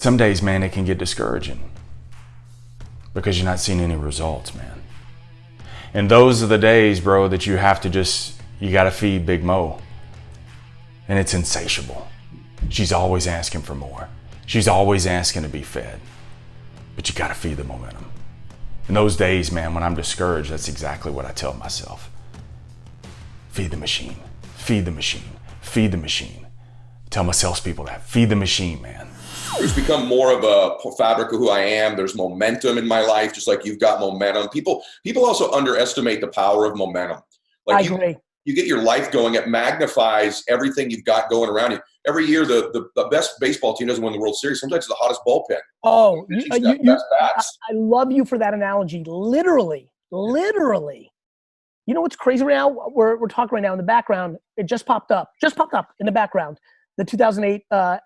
Some days, man, it can get discouraging because you're not seeing any results, man. And those are the days, bro, that you have to you got to feed Big Mo. And it's insatiable. She's always asking for more. She's always asking to be fed. But you got to feed the momentum. In those days, man, when I'm discouraged, that's exactly what I tell myself. Feed the machine. Feed the machine. Feed the machine. Tell my salespeople that. Feed the machine, man. It's become more of a fabric of who I am. There's momentum in my life, just like you've got momentum. People also underestimate the power of momentum. I agree. You get your life going, it magnifies everything you've got going around you. Every year, the best baseball team doesn't win the World Series. Sometimes it's the hottest bullpen. Oh, I love you for that analogy. Literally. You know what's crazy right now? We're talking right now in the background. It just popped up in the background. The 2008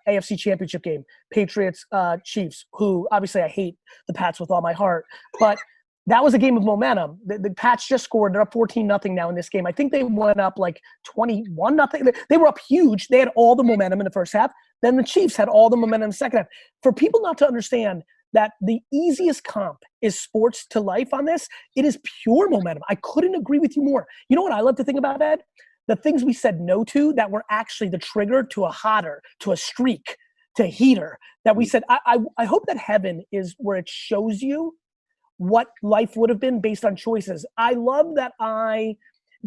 AFC Championship game, Patriots Chiefs, who obviously I hate the Pats with all my heart, but that was a game of momentum. The Pats just scored. They're up 14-0 now in this game. I think they went up like 21-0. They were up huge. They had all the momentum in the first half. Then the Chiefs had all the momentum in the second half. For people not to understand that the easiest comp is sports to life on this, it is pure momentum. I couldn't agree with you more. You know what I love to think about, Ed? The things we said no to that were actually the trigger to a hotter, to a streak, to a heater, that we said, I hope that heaven is where it shows you what life would have been based on choices. I love that I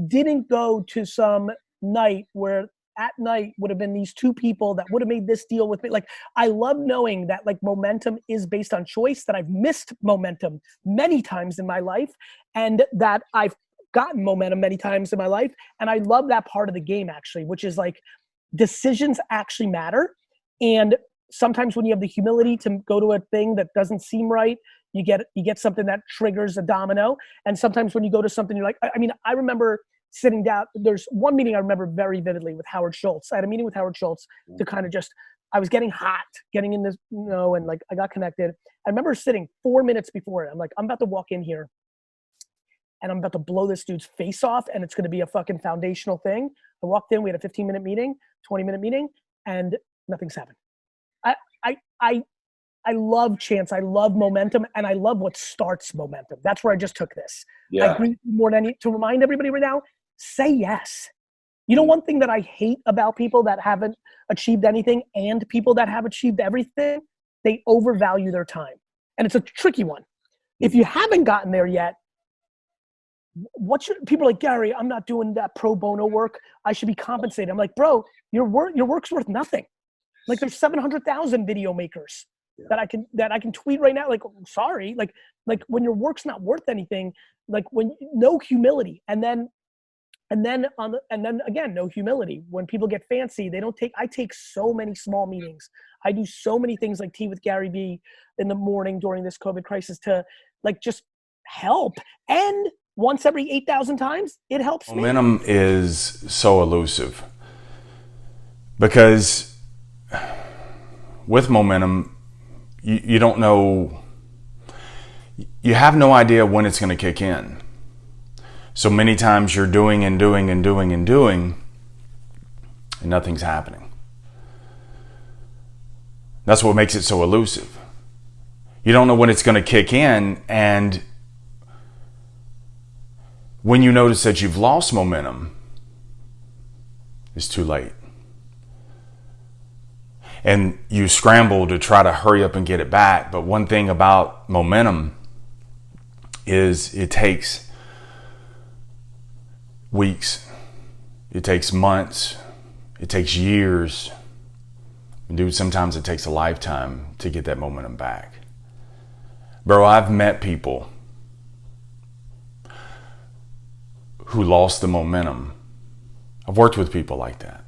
didn't go to some night where at night would have been these two people that would have made this deal with me. Like, I love knowing that like momentum is based on choice, that I've missed momentum many times in my life, and that I've gotten momentum many times in my life. And I love that part of the game actually, which is like decisions actually matter. And sometimes when you have the humility to go to a thing that doesn't seem right, you get something that triggers a domino. And sometimes when you go to something, you're like, I remember sitting down, there's one meeting I remember very vividly with Howard Schultz. I had a meeting with Howard Schultz to kind of I was getting hot, getting in this, and like I got connected. I remember sitting 4 minutes before it. I'm like, I'm about to walk in here and I'm about to blow this dude's face off, and it's going to be a fucking foundational thing. I walked in, we had a 15-minute meeting, 20-minute meeting, and nothing's happened. I love chance. I love momentum, and I love what starts momentum. That's where I just took this. Yeah. I agree more than to remind everybody right now, say yes. You know, one thing that I hate about people that haven't achieved anything and people that have achieved everything, they overvalue their time. And it's a tricky one. If you haven't gotten there yet, people are like, Gary, I'm not doing that pro bono work. I should be compensated. I'm like, bro, your work's worth nothing. Like, there's 700,000 video makers that I can tweet right now. Like, sorry, like when your work's not worth anything, like when no humility, and then again, no humility. When people get fancy, I take so many small meetings. I do so many things like tea with Gary V in the morning during this COVID crisis to like just help. And once every 8,000 times, it helps me. Momentum is so elusive because with momentum, you don't know, you have no idea when it's going to kick in. So many times you're doing and doing and doing and doing, and nothing's happening. That's what makes it so elusive. You don't know when it's going to kick in, and when you notice that you've lost momentum, it's too late. And you scramble to try to hurry up and get it back. But one thing about momentum is it takes weeks, it takes months, it takes years. And dude, sometimes it takes a lifetime to get that momentum back. Bro, I've met people who lost the momentum. I've worked with people like that.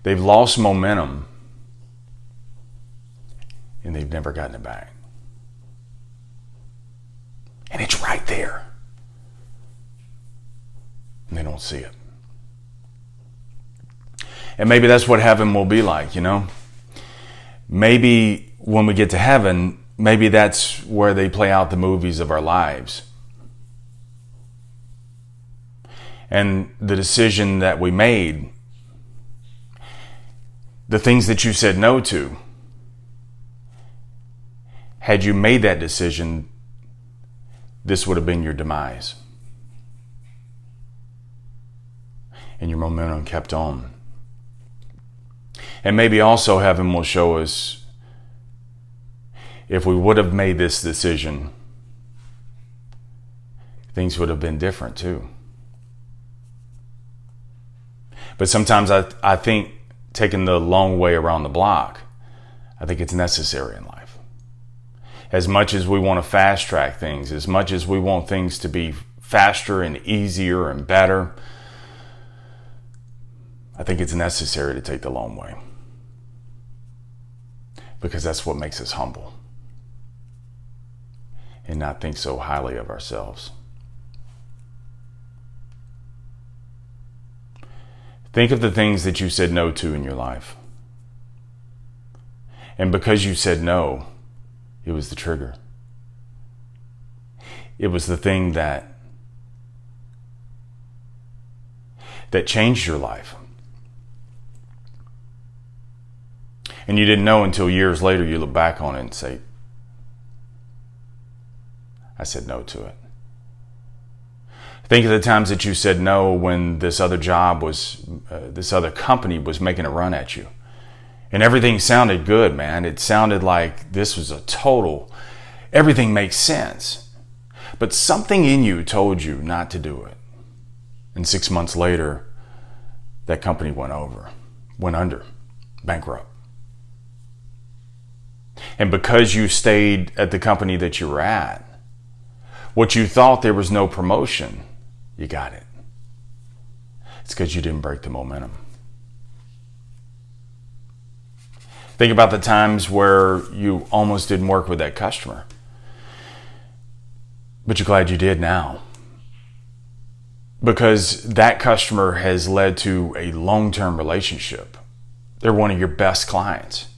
They've lost momentum and they've never gotten it back. And it's right there. And they don't see it. And maybe that's what heaven will be like, you know? Maybe when we get to heaven, maybe that's where they play out the movies of our lives. And the decision that we made, the things that you said no to, had you made that decision, this would have been your demise. And your momentum kept on. And maybe also heaven will show us, if we would have made this decision, things would have been different too. But sometimes I think taking the long way around the block, I think it's necessary in life. As much as we want to fast track things, as much as we want things to be faster and easier and better, I think it's necessary to take the long way. Because that's what makes us humble and not think so highly of ourselves. Think of the things that you said no to in your life. And because you said no, it was the trigger. It was the thing that changed your life. And you didn't know until years later you look back on it and say, I said no to it. Think of the times that you said no when this other company was making a run at you. And everything sounded good, man. It sounded like this was everything makes sense. But something in you told you not to do it. And 6 months later, that company went under, bankrupt. And because you stayed at the company that you were at, what you thought there was no promotion, you got it. It's because you didn't break the momentum. Think about the times where you almost didn't work with that customer, but you're glad you did now. Because that customer has led to a long-term relationship. They're one of your best clients.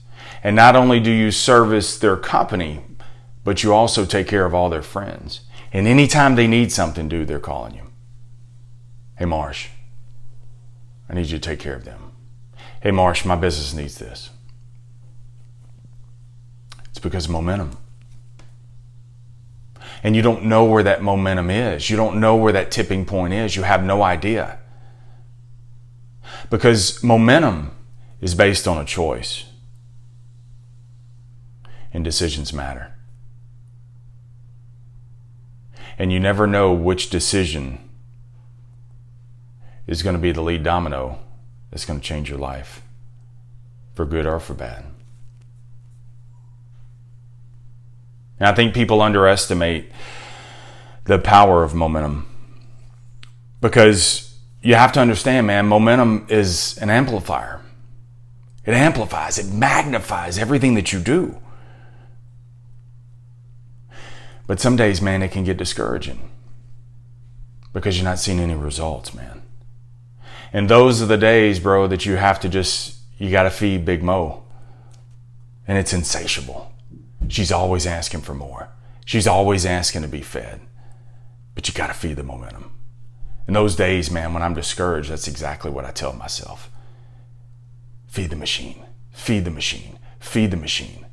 And not only do you service their company, but you also take care of all their friends. And anytime they need something, dude, they're calling you. Hey, Marsh, I need you to take care of them. Hey, Marsh, my business needs this. It's because of momentum. And you don't know where that momentum is. You don't know where that tipping point is. You have no idea. Because momentum is based on a choice. And decisions matter. And you never know which decision is going to be the lead domino that's going to change your life, for good or for bad. And I think people underestimate the power of momentum, because you have to understand, man, momentum is an amplifier. It amplifies, it magnifies everything that you do. But some days, man, it can get discouraging because you're not seeing any results, man. And those are the days, bro, that you have to you got to feed Big Mo. And it's insatiable. She's always asking for more. She's always asking to be fed. But you got to feed the momentum. And those days, man, when I'm discouraged, that's exactly what I tell myself. Feed the machine. Feed the machine. Feed the machine.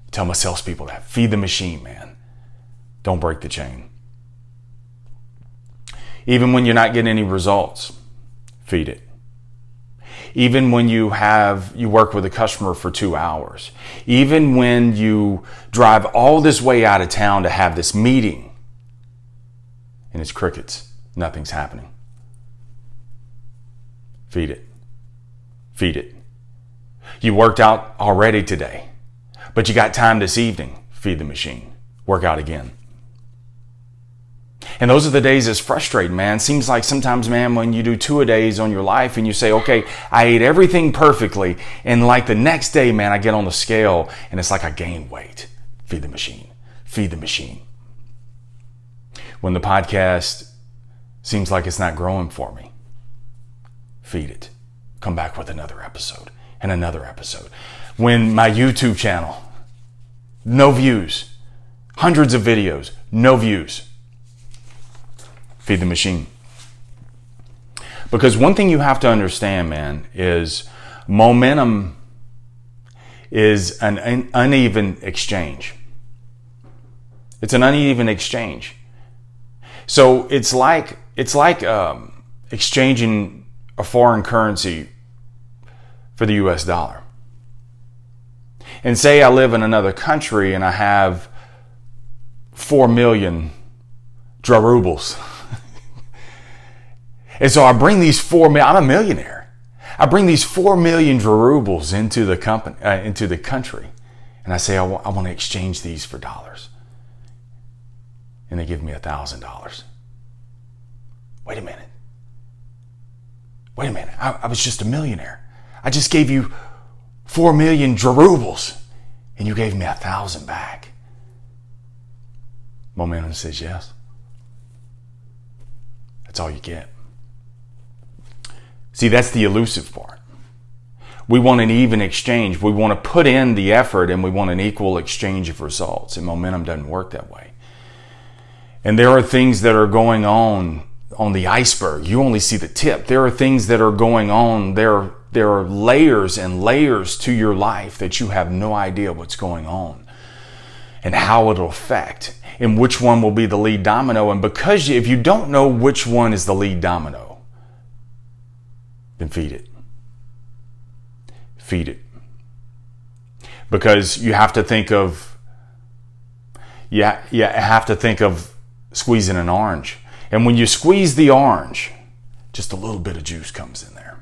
I tell my salespeople that. Feed the machine, man. Don't break the chain. Even when you're not getting any results, feed it. Even when you work with a customer for 2 hours, even when you drive all this way out of town to have this meeting and it's crickets, nothing's happening. Feed it. Feed it. You worked out already today, but you got time this evening. Feed the machine. Work out again. And those are the days that's frustrating, man. Seems like sometimes, man, when you do 2-a-days on your life and you say, okay, I ate everything perfectly, and like the next day, man, I get on the scale and it's like I gain weight. Feed the machine. Feed the machine. When the podcast seems like it's not growing for me, feed it. Come back with another episode and another episode. When my YouTube channel, no views, hundreds of videos, no views, feed the machine. Because one thing you have to understand, man, is momentum is an uneven exchange. It's an uneven exchange. So it's like exchanging a foreign currency for the US dollar. And say I live in another country and I have 4 million rubles. And so I bring these 4 million, I'm a millionaire. I bring these 4 million rubles into the country. And I say, I want to exchange these for dollars. And they give me $1,000. Wait a minute. I was just a millionaire. I just gave you 4 million rubles and you gave me 1,000 back. Momentum says yes. That's all you get. See, that's the elusive part. We want an even exchange. We want to put in the effort and we want an equal exchange of results. And momentum doesn't work that way. And there are things that are going on the iceberg. You only see the tip. There are things that are going on. There are layers and layers to your life that you have no idea what's going on and how it'll affect and which one will be the lead domino. And because if you don't know which one is the lead domino, then feed it. Feed it. Because you have to think of squeezing an orange. And when you squeeze the orange, just a little bit of juice comes in there.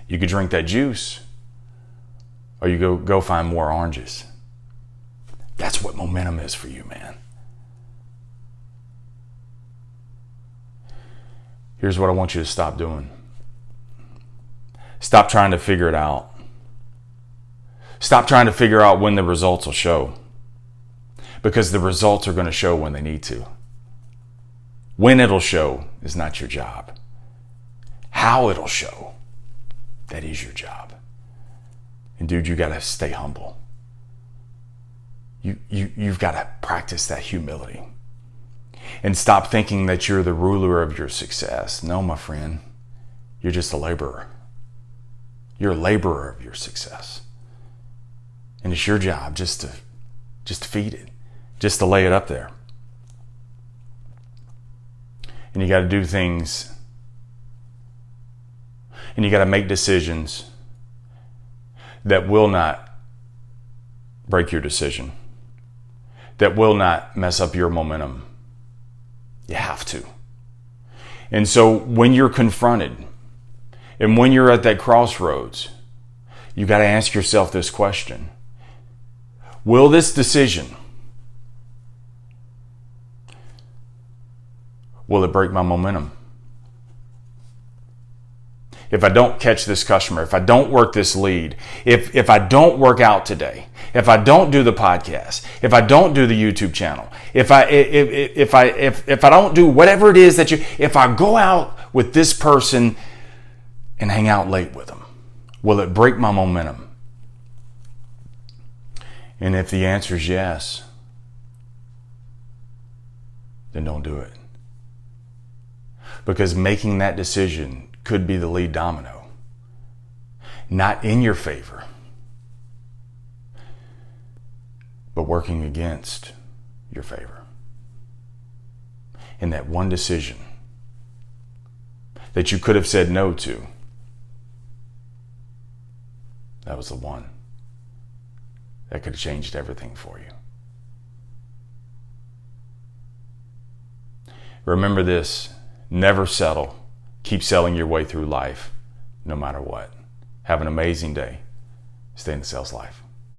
You could drink that juice, or you go find more oranges. That's what momentum is for you, man. Here's what I want you to stop doing. Stop trying to figure it out. Stop trying to figure out when the results will show. Because the results are going to show when they need to. When it'll show is not your job. How it'll show, that is your job. And dude, you got to stay humble. You've got to practice that humility. And stop thinking that you're the ruler of your success. No, my friend, you're just a laborer. You're a laborer of your success. And it's your job just to feed it, just to lay it up there. And you got to do things, and you got to make decisions that will not break your decision, that will not mess up your momentum. You have to. And so when you're confronted and when you're at that crossroads, you got to ask yourself this question. Will this decision, will it break my momentum? If I don't catch this customer, if I don't work this lead, if I don't work out today, if I don't do the podcast, if I don't do the YouTube channel, if I don't do whatever it is if I go out with this person and hang out late with them, will it break my momentum? And if the answer is yes, then don't do it. Because making that decision could be the lead domino. Not in your favor, but working against your favor. And that one decision that you could have said no to, that was the one that could have changed everything for you. Remember this, never settle. Keep selling your way through life, no matter what. Have an amazing day. Stay in the sales life.